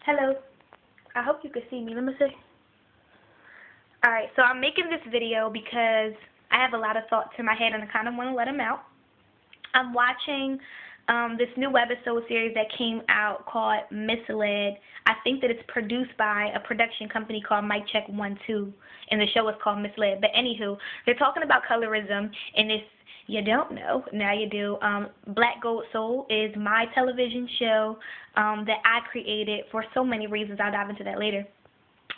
Hello. I hope you can see me. Let me see. Alright, so I'm making this video because I have a lot of thoughts in my head and I kind of want to let them out. I'm watching this new webisode series that came out called Misled. I think that it's produced by a production company called Mic Check 1 2, and the show is called Misled. But anywho, they're talking about colorism, and if you don't know, now you do. Black Gold Soul is my television show that I created for so many reasons. I'll dive into that later.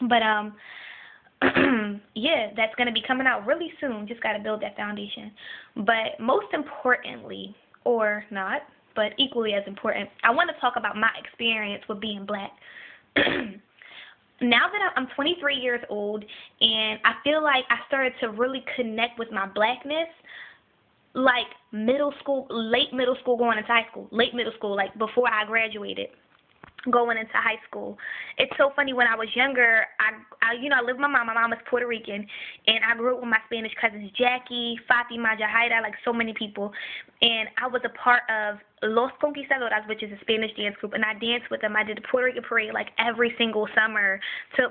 But yeah, that's going to be coming out really soon. Just got to build that foundation. But most importantly, or not, but equally as important, I want to talk about my experience with being black. Now that I'm 23 years old, and I feel like I started to really connect with my blackness, like middle school, late middle school going into high school, late middle school, like before I graduated, going into high school. It's so funny, when I was younger, I lived with my mom. My mom is Puerto Rican, and I grew up with my Spanish cousins, Jackie, Fatima, Jahaira, like so many people, and I was a part of Los Conquistadoras, which is a Spanish dance group, and I danced with them. I did the Puerto Rican parade like every single summer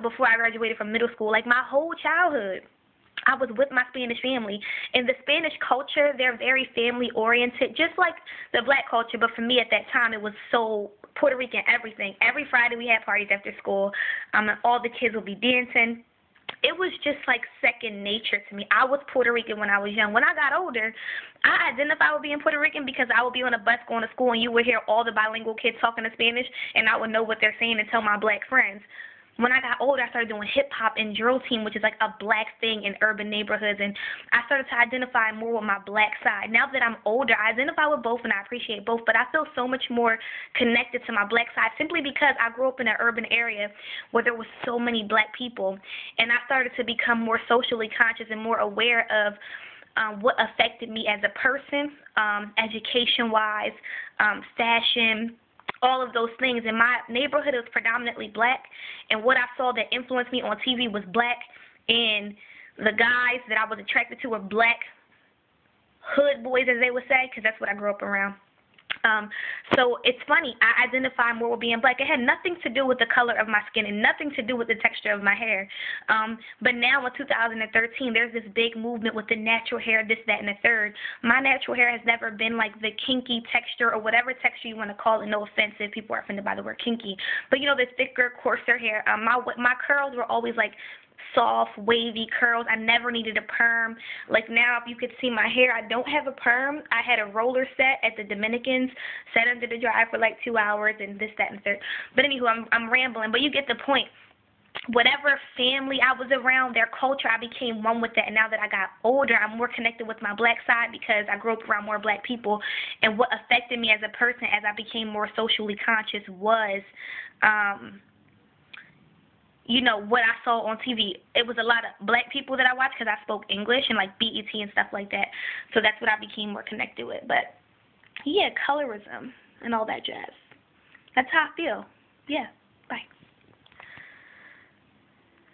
before I graduated from middle school, like my whole childhood. I was with my Spanish family. In the Spanish culture, they're very family-oriented, just like the black culture, but for me at that time, it was so Puerto Rican, everything. Every Friday we had parties after school. All the kids would be dancing. It was just like second nature to me. I was Puerto Rican when I was young. When I got older, I identified with being Puerto Rican because I would be on a bus going to school and you would hear all the bilingual kids talking in Spanish, and I would know what they're saying and tell my black friends. When I got older, I started doing hip-hop and drill team, which is like a black thing in urban neighborhoods, and I started to identify more with my black side. Now that I'm older, I identify with both, and I appreciate both, but I feel so much more connected to my black side simply because I grew up in an urban area where there was so many black people, and I started to become more socially conscious and more aware of what affected me as a person, education-wise, fashion, all of those things. And my neighborhood is predominantly black, and what I saw that influenced me on TV was black, and the guys that I was attracted to were black hood boys, as they would say, because that's what I grew up around. So it's funny, I identify more with being black. It had nothing to do with the color of my skin and nothing to do with the texture of my hair. But now in 2013, there's this big movement with the natural hair, this, that, and the third. My natural hair has never been like the kinky texture or whatever texture you want to call it. No offense if people are offended by the word kinky. But you know, the thicker, coarser hair. My curls were always like soft, wavy curls. I never needed a perm. Like now, if you could see my hair, I don't have a perm. I had a roller set at the Dominicans, sat under the dryer for like 2 hours, and this, that, and the third. But anywho, I'm rambling, but you get the point. Whatever family I was around, their culture, I became one with that. And now that I got older, I'm more connected with my black side because I grew up around more black people. And what affected me as a person as I became more socially conscious was you know, what I saw on TV. It was a lot of black people that I watched because I spoke English and like BET and stuff like that. So that's what I became more connected with. But yeah, colorism and all that jazz. That's how I feel. Yeah.